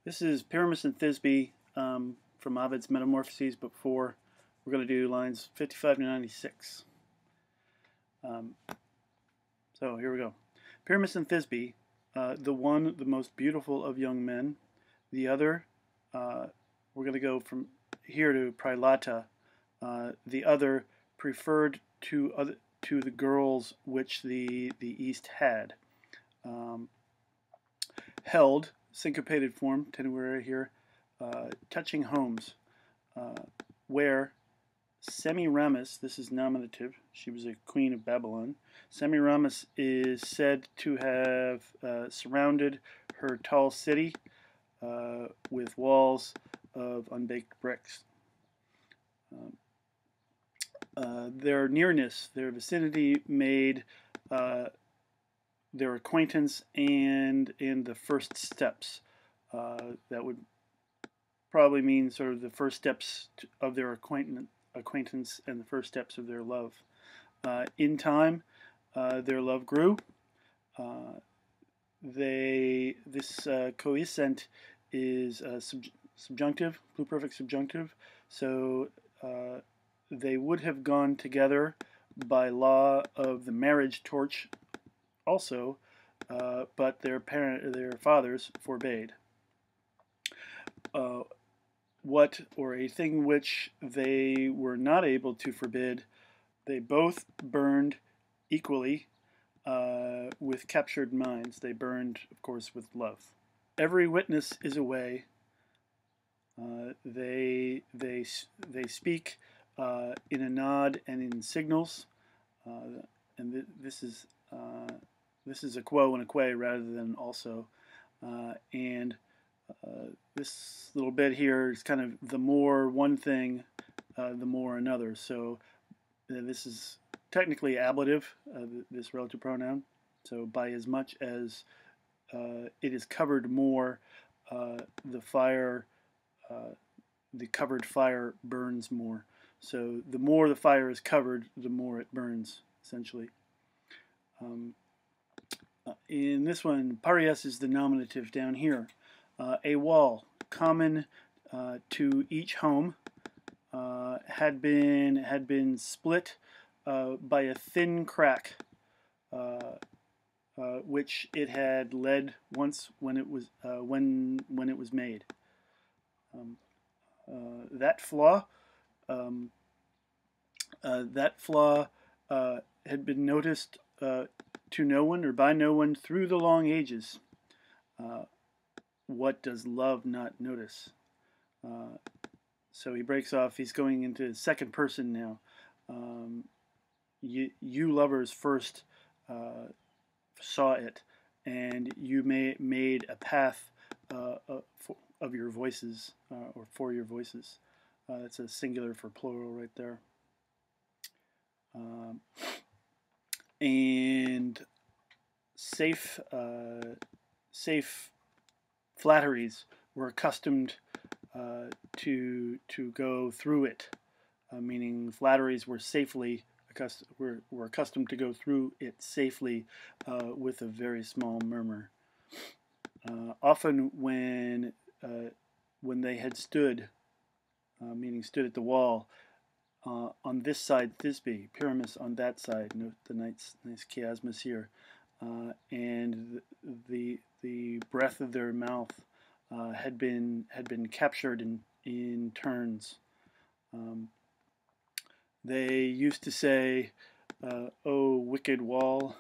This is Pyramus Thisbe from Ovid's Metamorphoses, book 4. We're going to do lines 55 to 96. So here we go. Pyramus and Thisbe, the one the most beautiful of young men, the other, we're going to go from here to Prylata, the other preferred to the girls which the East had. Held, syncopated form, tenuere here, touching homes, where Semiramis, this is nominative, she was a queen of Babylon, Semiramis is said to have surrounded her tall city with walls of unbaked bricks. Their nearness, their vicinity made their acquaintance and the first steps. That would probably mean sort of the first steps of their acquaintance and the first steps of their love. In time, their love grew. This coescent is subjunctive, pluperfect subjunctive, so they would have gone together by law of the marriage torch also, but their fathers forbade. A thing which they were not able to forbid, they both burned equally with captured minds. They burned, of course, with love. Every witness is away. They speak in a nod and in signals, and this is a quo and a quay rather than also, this little bit here is kind of the more one thing, the more another. So this is technically ablative, this relative pronoun. So by as much as it is covered more, the covered fire burns more. So the more the fire is covered, the more it burns, essentially. In this one, Parias is the nominative down here. A wall common to each home had been split by a thin crack, which it had led once when it was made. That flaw had been noticed to no one or by no one through the long ages. What does love not notice? So he breaks off. He's going into second person now. You lovers first saw it, and you made a path of your voices, or for your voices. That's a singular for plural right there. And safe flatteries were accustomed to go through it, meaning flatteries were accustomed to go through it safely with a very small murmur. Often when they had stood, meaning stood at the wall, on this side Thisbe, Pyramus on that side. Note the nice chiasmus here, and the breath of their mouth had been captured in turns. They used to say, "Oh, wicked wall,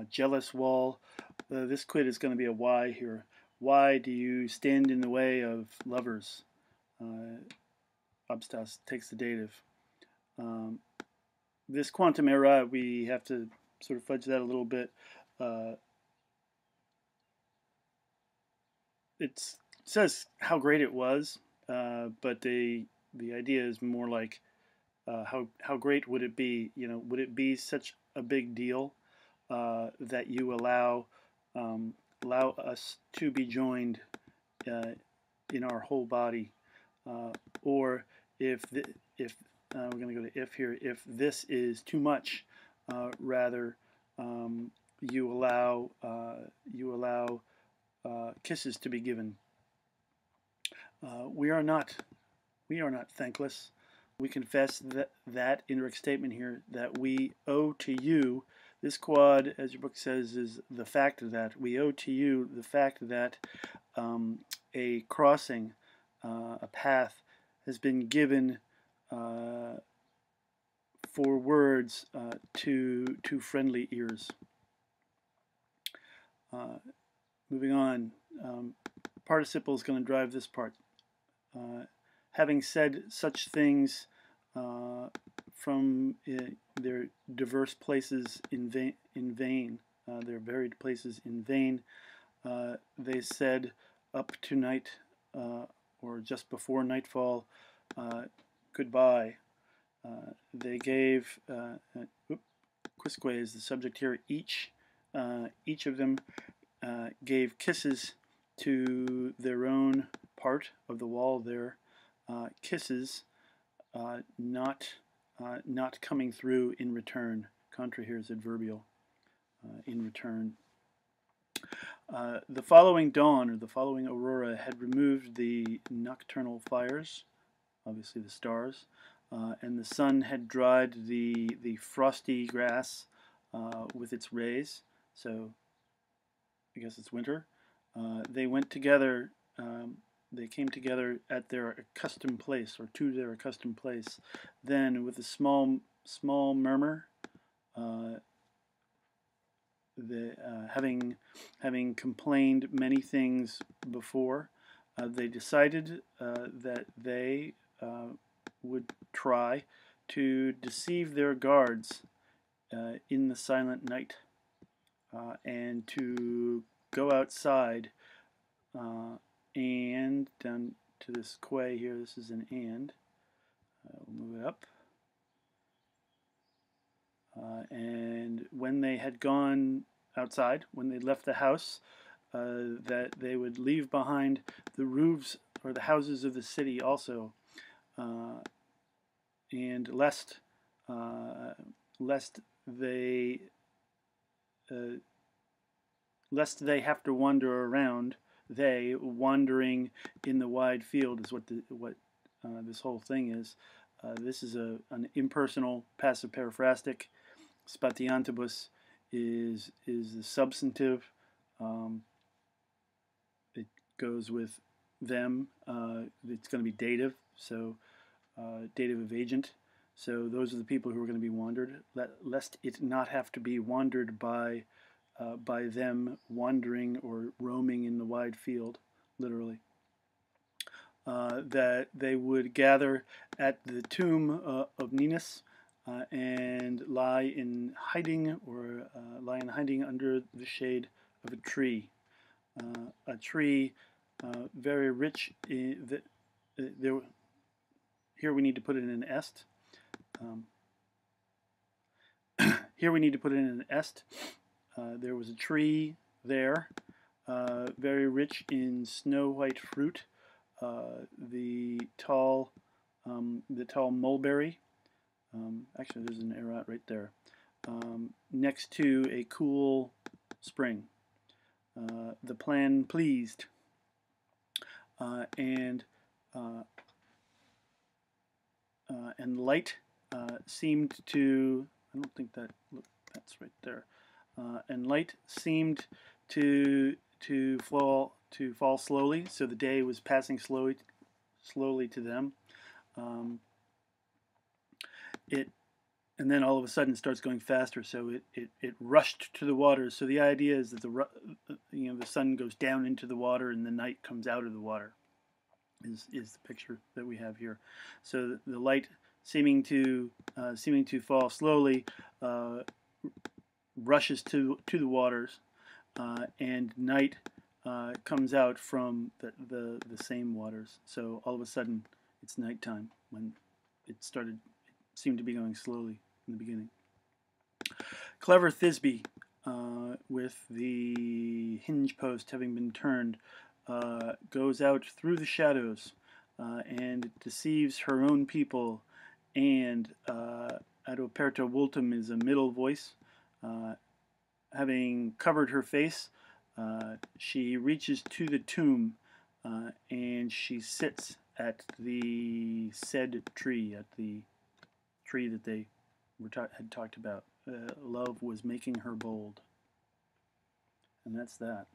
jealous wall." This quid is going to be a why here. Why do you stand in the way of lovers? Obstas takes the dative. This quantum era, we have to sort of fudge that a little bit. It says how great it was, but the idea is more like how great would it be? You know, would it be such a big deal that you allow us to be joined in our whole body, or if we're going to go to if here, if this is too much, rather you allow kisses to be given. We are not thankless. We confess that indirect statement here that we owe to you. This quad, as your book says, is the fact that we owe to you the fact that a crossing, a path, has been given for words to friendly ears. Moving on, participle is going to drive this part. Having said such things from their diverse places in vain, their varied places in vain, they said up to night or just before nightfall, goodbye. They gave, quisque is the subject here, each of them gave kisses to their own part of the wall there. Kisses not coming through in return. Contra here is adverbial. In return. The following dawn, or the following aurora, had removed the nocturnal fires, obviously the stars, and the sun had dried the frosty grass with its rays. So I guess it's winter. They went together. They came together at their accustomed place, or to their accustomed place. Then, with a small murmur, having complained many things before, they decided that they would try to deceive their guards in the silent night, and to go outside and down to this quay here. This is an and. We'll move it up. And when they had gone outside, when they left the house, that they would leave behind the roofs or the houses of the city also, and lest they have to wander around. They wandering in the wide field is what this whole thing is. This is an impersonal passive periphrastic. Spatiantibus is the substantive. It goes with them. It's going to be dative, so dative of agent. So those are the people who are going to be wandered, lest it not have to be wandered by them wandering or roaming in the wide field, literally. That they would gather at the tomb of Ninus and lie in hiding under the shade of a tree. Very rich. Here we need to put it in an est. Here we need to put it in an est. There was a tree there, very rich in snow-white fruit. The tall mulberry. Actually, there's an errata right there. Next to a cool spring. The plan pleased, and light seemed to. I don't think that. Look, that's right there. And light seemed to fall slowly. So the day was passing slowly to them. And then all of a sudden starts going faster. So it rushed to the water. So the idea is that the sun goes down into the water and the night comes out of the water. Is the picture that we have here. So the light seeming to fall slowly rushes to the waters, and night comes out from the same waters. So all of a sudden it's nighttime when it seemed to be going slowly in the beginning. Clever Thisbe, with the hinge post having been turned, goes out through the shadows and deceives her own people, and adoperta vultum is a middle voice. Having covered her face, she reaches to the tomb and she sits at the said tree, at the tree that they had talked about. Love was making her bold. And that's that.